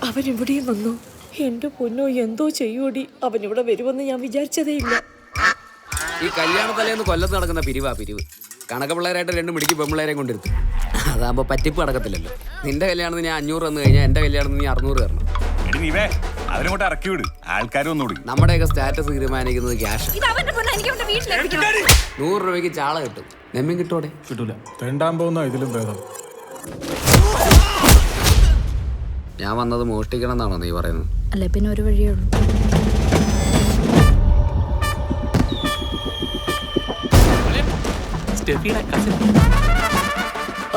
അവൻ ഇവിടെയും വന്നു. എന്റെ പൊന്നോ, എന്തോ ചെയ്യൂടി. അവൻ ഇവിടെ വരുമെന്ന് ഞാൻ വിചാരിച്ചതേ ഇല്ല. ഈ കല്യാണത്തലേന്ന് കൊല്ലത്ത് നടക്കുന്ന പിരിവ് കണക്ക് പിള്ളേരായിട്ട് 2 മിടിക്ക് പെമ്പിള്ളേരെയും കൊണ്ടിരുത്തും. അതാകുമ്പോ പറ്റിപ്പ് നടക്കത്തില്ലല്ലോ. നിന്റെ കല്യാണത്തിന് ഞാൻ 500 വന്നു കഴിഞ്ഞാൽ എന്റെ കല്യാണത്തിന് നീ 600 തരണം. അവരോട്ട് ഇറക്കി വിട്, ആൾക്കാരും നമ്മുടെയൊക്കെ സ്റ്റാറ്റസ് തീരുമാനിക്കുന്നത് ക്യാഷ്. 100 രൂപയ്ക്ക് ചാള കിട്ടും. നെമ്മീൻ കിട്ടോടെ? കിട്ടൂല. തെണ്ടാൻ പോകുന്ന ഇതിലും ഭേദം. ഞാൻ വന്നത് മോഷ്ടിക്കണം എന്നാണോ നീ പറയുന്നത്? അല്ലെ പിന്നെ ഒരു വഴിയേ ഉള്ളൂ.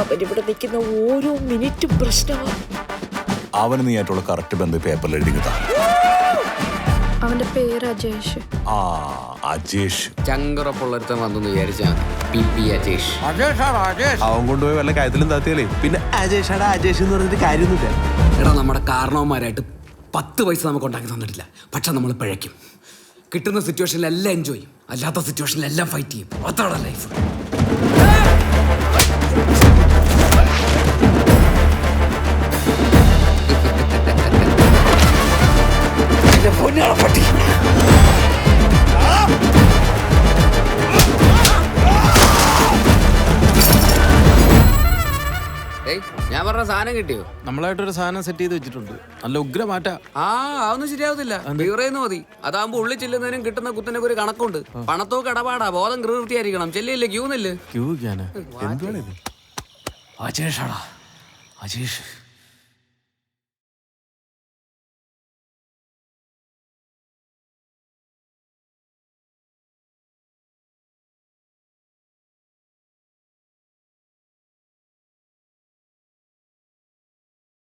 അവനിവിടെ നിൽക്കുന്ന ഓരോ മിനിറ്റും പ്രശ്നമാണ്. അവന് നീ ആയിട്ടുള്ള കറക്റ്റ് ബന്ധം പേപ്പറിൽ എഴുതിക്കത്താ. അവന്റെ പേര് അജേഷ്. അജേഷ് ചങ്കറപ്പുള്ളൊരുത്തൻ വന്നു വിചാരിച്ചാ അജേഷ്. അവൻ കൊണ്ടുപോയി വല്ല കാര്യത്തിലും താത്തിയാലേ പിന്നെ അജേഷ് എന്ന് പറഞ്ഞിട്ട് കാര്യമൊന്നുമില്ല. എടാ, നമ്മുടെ കാരണവന്മാരായിട്ട് 10 പൈസ നമുക്ക് ഉണ്ടാക്കി തന്നിട്ടില്ല. പക്ഷെ നമ്മൾ പിഴയ്ക്കും. കിട്ടുന്ന സിറ്റുവേഷനിലെല്ലാം എൻജോയ് ചെയ്യും, അല്ലാത്ത സിറ്റുവേഷനിലെല്ലാം ഫൈറ്റ് ചെയ്യും. അതാണ് ലൈഫ്. ഞാൻ പറഞ്ഞ സാധനം കിട്ടിയോ? നമ്മളായിട്ടൊരു സാധനം സെറ്റ് ചെയ്ത് വെച്ചിട്ടുണ്ട്. നല്ല ഉഗ്ര മാറ്റാ. അതൊന്നും ശരിയാവത്തില്ല. ബീറേന്ന് മതി. അതാകുമ്പോ ഉള്ളിൽ ചെല്ലുന്നതിനും കിട്ടുന്ന കുത്തിനൊക്കെ ഒരു കണക്കുണ്ട്. പണത്തോക്ക് ഇടപാടാ. ബോധം കൃത്യമായിരിക്കണം. ചെല്ലില്ലേ? ക്യൂ നില്ല്. ക്യൂ എന്തുവാണിത്? അജേഷാടാ, അജേഷ്.